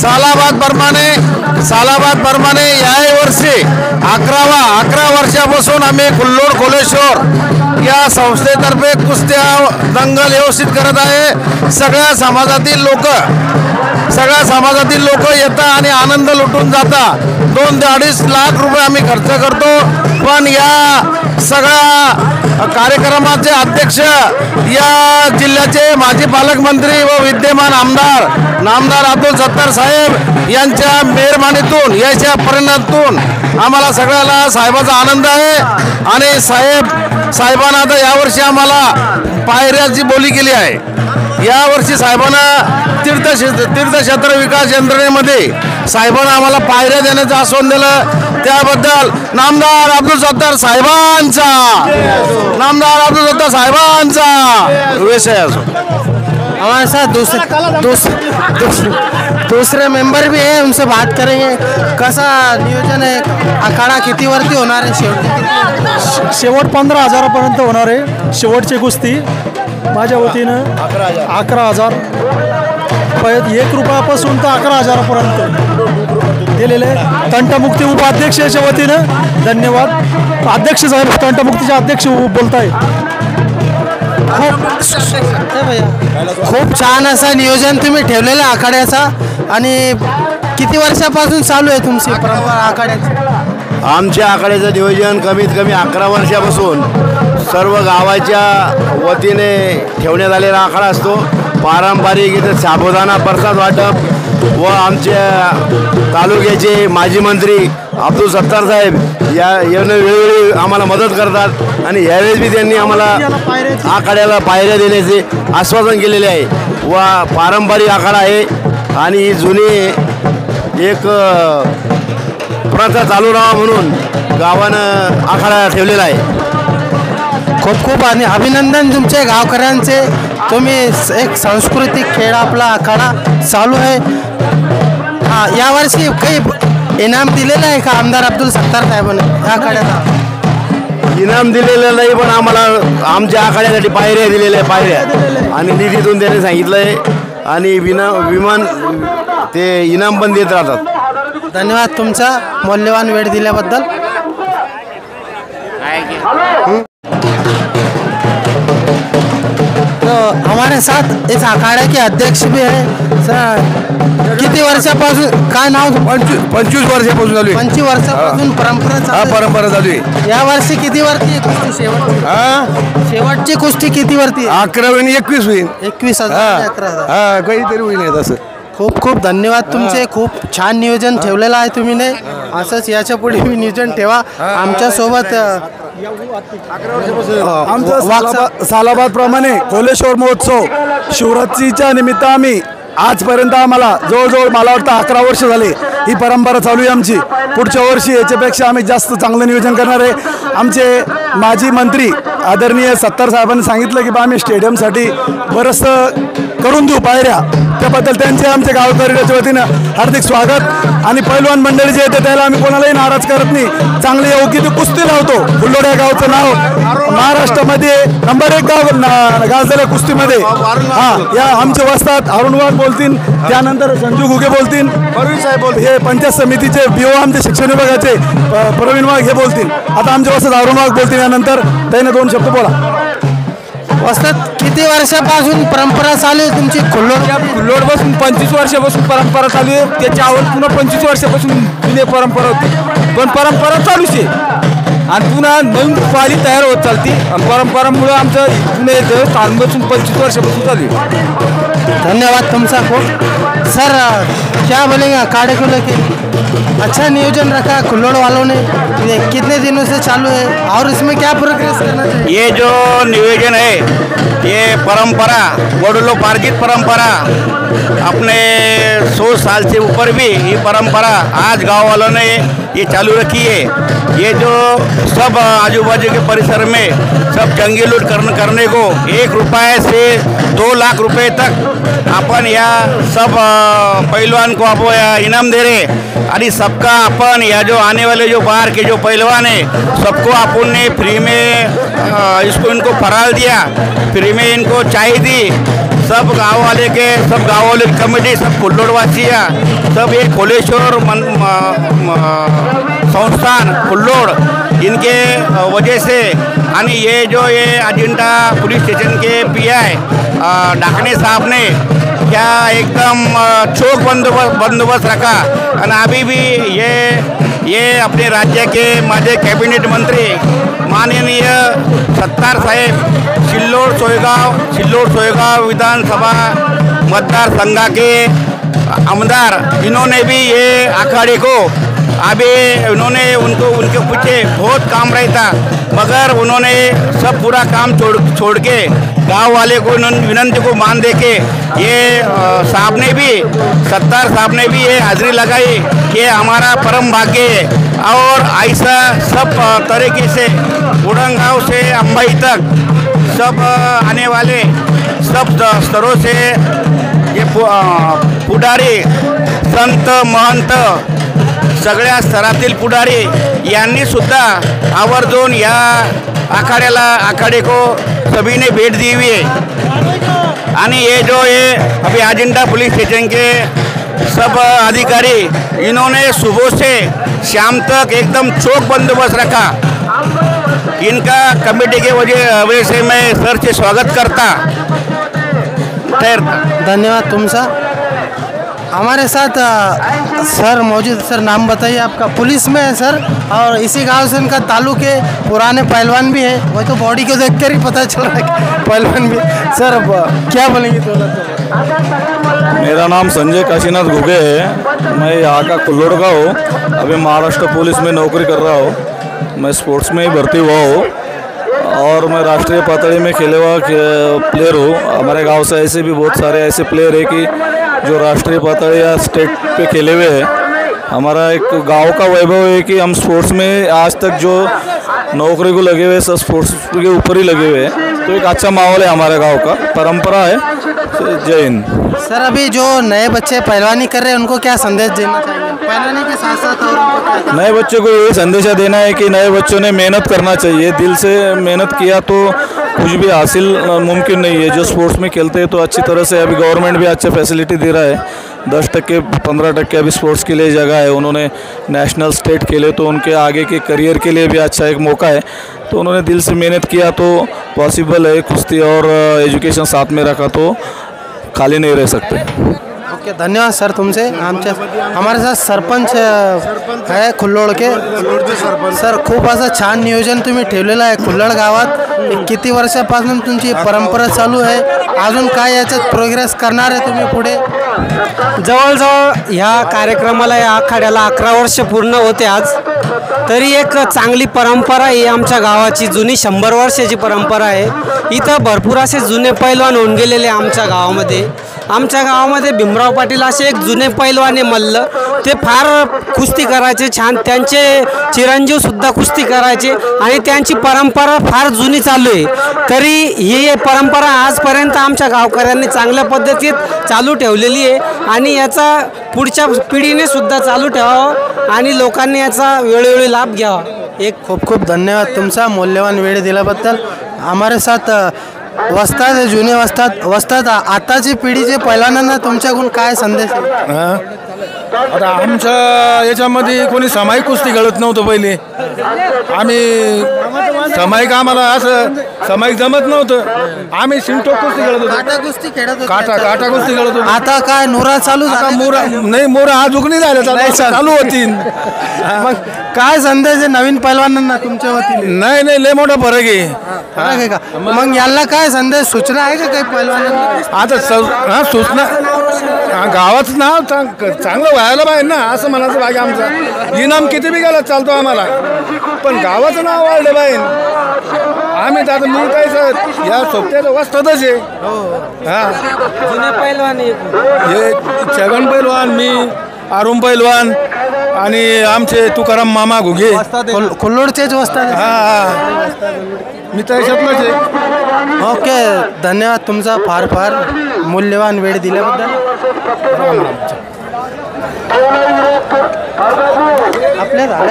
सालाबाद प्रमाणे याही वर्षी 11 वर्षापासून आम्ही कुल्लोड कोलेश्वर या संस्थेतर्फे कुस्त्या दंगल व्यवस्थित करत आहे. सगळ्या समाजातील लोक येतात आणि आनंद लुटून जातात. 2 ते 2.5 लाख रुपये आम्ही खर्च करतो. पण या सगळ्या कार्यक्रमाचे अध्यक्ष या जिल्ह्याचे माजी पालकमंत्री व विद्यमान नामदार अब्दुल सत्तार साहेब यांच्या मेहरबानीतून याच्या परिणामातून आम्हाला सगळ्याला साहेबाचा आनंद आहे. आणि साहेबांना आता यावर्षी आम्हाला पायऱ्याची बोली केली आहे. यावर्षी साहेबांना तीर्थक्षेत्र विकास यंत्रणेमध्ये साहेबांना आम्हाला पायऱ्या देण्याचं आश्वासन दिलं. त्याबद्दल नामदार अब्दुल सत्तार साहेबांचा विषय असो. हमारे साथ दूसरे मेंबर भी है, उनसे बात करेंगे. कसा नियोजन आहे? आखाडा किती वरती होणार आहे? शेवट 15,000पर्यंत होणार आहे. शेवटची कुस्ती माझ्या वतीनं 11,000 1 रुपयापासून तर 11,000पर्यंत दिलेले. तंटमुक्ती उपाध्यक्षाच्या वतीनं धन्यवाद. अध्यक्ष साहेब, तंटमुक्तीचे अध्यक्ष बोलत आहेत. खूप छान असा नियोजन तुम्ही ठेवलेलं आखाड्याचा. आणि किती वर्षापासून चालू आहे तुमची परंपरा आखाड्याची? आमच्या आखाड्याचं नियोजन कमीत कमी 11 वर्षापासून सर्व गावाच्या वतीने ठेवण्यात आलेला आखाडा असतो. पारंपरिक इथं साबुदाणा प्रसाद वाटप व आमच्या तालुक्याचे माजी मंत्री अब्दुल सत्तार साहेब यानं वेळोवेळी आम्हाला मदत करतात. आणि यावेळेस बी त्यांनी आम्हाला आखाड्याला पायऱ्या देण्याचे आश्वासन केलेले आहे. व पारंपरिक आखाडा आहे आणि ही जुनी एक प्रथा चालू राहा म्हणून गावानं आखाडा ठेवलेला आहे. खूप आणि अभिनंदन तुमचे गावकऱ्यांचे. तुम्ही एक सांस्कृतिक खेळ आपला आखाडा चालू आहे. यावर्षी काही इनाम दिलेलं आहे का आमदार अब्दुल सत्तार साहेबांनी या आखाड्याला? इनाम दिलेलं नाही, पण आम्हाला आमच्या आखाड्यासाठी पायऱ्या दिलेल्या आहे. पायऱ्या आणि निधीतून त्याने सांगितलं आहे. आणि विमान ते इनाम पण देत राहतात. धन्यवाद तुमचा मौल्यवान वेळ दिल्याबद्दल. तो हमारे साथ इस अखाड़े के अध्यक्ष भी है. सर, किती वर्षापासून काय नाव? 25 वर्षापासून चालू आहे. 25 वर्षापासून परंपरा चालू आहे. या वर्षी किती वरती कुस्ती? शेवटची कुस्ती किती वरती? 11 आणि 21 होईल. 21,000 11,000 काहीतरी होईल तसं. खूप धन्यवाद तुमचे. खूप छान नियोजन ठेवलेलं आहे तुम्ही. नाही असंच याच्या पुढे मी नियोजन ठेवा आमच्यासोबत. आमचा सालाबाद प्रमाणे कोलेश्वर महोत्सव शिवरात्रीच्या निमित्त आम्ही आजपर्यंत आम्हाला जवळजवळ मला वाटतं 11 वर्ष झाले ही परंपरा चालू आहे आमची. पुढच्या वर्षी याच्यापेक्षा आम्ही जास्त चांगलं नियोजन करणार आहे. आमचे माजी मंत्री आदरणीय सत्तार साहेबांनी सांगितलं की बा आम्ही स्टेडियमसाठी बरंचसं करून देऊ पायऱ्या. त्याबद्दल त्यांचे आमच्या गावकऱ्याच्या वतीनं हार्दिक स्वागत. आणि पैलवान मंडळी जे येते त्याला आम्ही कोणालाही नाराज करत नाही. चांगली योग्य ती कुस्ती लावतो. कुल्लोड या गावचं नाव महाराष्ट्रामध्ये नंबर 1 गाजलेल्या कुस्तीमध्ये. या आमचे वस्तात अरुण वाघ बोलतील, त्यानंतर संजू घुगे बोलतील, हे पंचायत समितीचे बीओ आमचे शिक्षण विभागाचे प्रवीण वाघ हे बोलतील. आता आमचे वस्तात अरुण वाघ बोलतील. यानंतर त्याने 2 शब्द बोला. वस्तात किती वर्षापासून परंपरा चालू आहे तुमची? कुल्लोडपासून 25 वर्षापासून परंपरा चालू आहे. त्याच्या अगोदर पुन्हा 25 वर्षापासून जुनी परंपरा होती. पण परंपरा चालूच आहे आणि पुन्हा नवीन पाली तयार होत चालते. आणि परंपरामुळे आमचं जुने स्थानपासून 25 वर्षापासून चालू आहे. धन्यवाद तुमचा खूप. सर, क्या बोलेंगे अखाड़े को लेके? अच्छा नियोजन रखा कुल्लोड़ वालों ने. ये कितने दिनों से चालू है और इसमें क्या प्रोग्रेस करना चाहिए? ये जो नियोजन है ये परंपरा वडलोपार्जित परंपरा अपने 100 साल से ऊपर भी ये परंपरा आज गांव वालों ने ये चालू रखी है. ये जो सब आजू बाजू के परिसर में सब जंगी लूट करने को 1 रुपये से 2 लाख रुपए तक अपन या सब पहलवान को आप इनाम दे रहे. और सबका अपन या जो आने वाले जो बाहर के जो पहलवान है सबको अपन ने फ्री में इसको इनको फराल दिया, फ्री में इनको चाय दी. सब गाँव वाले के सब गाँव वाले कमेटी सब कुल्लोड़वासी सब ये कोलेश्वर संस्थान कुल्लोड़ इनके वजह से आणि ये अजिंठा पुलिस स्टेशन के पीआई डाकणे साहब ने क्या एकदम चोक बंदोबस्त रखा और अभी भी ये अपने राज्य के माजी कैबिनेट मंत्री माननीय सत्तार साहेब सिल्लोड सोयगांव विधानसभा मतदार संघ के आमदार इन्होंने भी ये अखाड़े को अभी उनके पीछे बहुत काम रहता मगर उन्होंने सब पूरा काम छोड़ के गांव वाले को विनंती को मान दे के ये साहब ने भी सत्तार साहब ने भी ये हाजिरी लगाई कि हमारा परम भाग्य है और ऐसा सब तरीके से उड़ंगांव से अंबाई तक सब आने वाले सब स्तरों से ये पुढारी संत महंत सगळ्या स्तरातील पुढारी यांनी सुद्धा आवर्जून या आखाड़े को सभी ने भेंट दी हुई है आणि ये अभी अजिंठा पुलिस स्टेशन के सब अधिकारी इन्होंने सुबह से शाम तक एकदम चौक बंदोबस्त रखा। इनका कमेटी के वजह से मैं सर से स्वागत करता। धन्यवाद तुमसा। हमारे साथ सर मौजूद। सर नाम बताइए आपका? पुलिस में है सर और इसी गांव से इनका ताल्लुक है। पुराने पहलवान भी है, वही तो बॉडी को देखकर ही पता चल रहा है कि पहलवान भी। सर क्या बोलेंगे? मेरा नाम संजय काशीनाथ घुगे है। मैं यहाँ का कुल्लोड़ का हूँ। अभी महाराष्ट्र पुलिस में नौकरी कर रहा हूँ। मैं स्पोर्ट्स में ही भर्ती हुआ हूँ और मैं राष्ट्रीय पातळी में खेले हुआ प्लेयर हूँ। हमारे गांव से ऐसे भी बहुत सारे ऐसे प्लेयर है कि जो राष्ट्रीय पातळी या स्टेट पे खेले हुए हैं। हमारा एक गांव का वैभव है कि हम स्पोर्ट्स में आज तक जो नौकरी को लगे हुए सब स्पोर्ट्स के ऊपर ही लगे हुए हैं, तो एक अच्छा माहौल है हमारे गांव का, परंपरा है। जय हिंद। सर अभी जो नए बच्चे पहलवानी कर रहे हैं उनको क्या संदेश देना चाहिए पहलवानी के साथ साथ? और नए बच्चों को ये संदेश देना है कि नए बच्चों ने मेहनत करना चाहिए। दिल से मेहनत किया तो कुछ भी हासिल मुमकिन नहीं है। जो स्पोर्ट्स में खेलते हैं तो अच्छी तरह से अभी गवर्नमेंट भी अच्छा फैसिलिटी दे रहा है। 10% 15% अभी स्पोर्ट्स के लिए जगह है। उन्होंने नेशनल स्टेट खेले तो उनके आगे के करियर के लिए भी अच्छा एक मौका है। तो उन्होंने दिल से मेहनत किया तो पॉसिबल है। कुश्ती और एजुकेशन साथ में रखा तो खाली नहीं रह सकते। ओके, धन्यवाद सर तुमसे। हमारे साथ सरपंच है कुल्लोळ के। सर खूप असं छान नियोजन तुम्ही ठेवलेलं आहे कुल्लोळ गावात। किती वर्षापासून तुमची परंपरा चालू आहे? अजून काय याच्यात प्रोग्रेस करणार आहे तुम्ही पुढे? जवळजवळ ह्या कार्यक्रमाला या आखाड्याला 11 वर्ष पूर्ण होते आज। तरी एक चांगली परंपरा ही आमच्या गावाची जुनी 100 वर्षाची परंपरा आहे। इथं भरपूर असे जुने पैलवान होऊन गेलेले आमच्या गावामध्ये। आमच्या गावामध्ये भीमराव पाटील असे एक जुने पैलवान मल्ल, ते फार कुस्ती करायचे छान। त्यांचे चिरंजीव सुद्धा कुस्ती करायचे आणि त्यांची परंपरा फार जुनी चालू आहे। तरी ही परंपरा आजपर्यंत आमच्या गावकऱ्यांनी चांगल्या पद्धतीत चालू ठेवलेली आहे आणि याचा पुढच्या पिढीने सुद्धा चालू ठेवावं आणि लोकांनी याचा वेळोवेळी लाभ घ्यावा। एक खूप खूप धन्यवाद तुमचा मूल्यवान वेळ दिल्याबद्दल। हमारे साथ वस्ताद है, जुने वस्ताद आताची पिढीचे पैलवानांना तुमच्याकडून काय संदेश आहे? आता आमच्या याच्यामध्ये कोणी सामायिक कुस्ती खेळत नव्हतं पहिले। आम्ही सामायिक आम्हाला असं सामायिक जमत नव्हतं। आम्ही सिंटो कुस्ती खेळत होतो, काटा कुस्ती खेळत होते। काटा कुस्ती खेळत होतो। आता काय नोरा चालू आता झाला? मोरा नाही, मोरा हा जुगणी झाला, चालू होती। मग काय संदेश आहे नवीन पैलवानांना तुमच्या वतीने? नाही लय मोठा फरक आहे। फरक आहे का? मग यांना काय संदेश सूचना आहे का काही पैलवानांना? आता सूचना गावात नाव चांगलं व्हायला पाहिजे ना, असं म्हणायचं बाकी आमचं इनाम किती बी गेला चालतो आम्हाला, पण गावाचं नाव वाढलं पाहिजे। आम्ही तर आता मी काय सर या सोबत्याचं वस्तादच आहे। हां, जुने पैलवान हे छगन पैलवान, मी अरुण पैलवान आणि आमचे तुकाराम मामा घुगे कुल्लोळचेच वस्ताद? हां, मी त्याच्यातलंच आहे। ओके, धन्यवाद तुमचा फार फार मूल्यवान वेळ दिल्याबद्दल। आपल्या झालं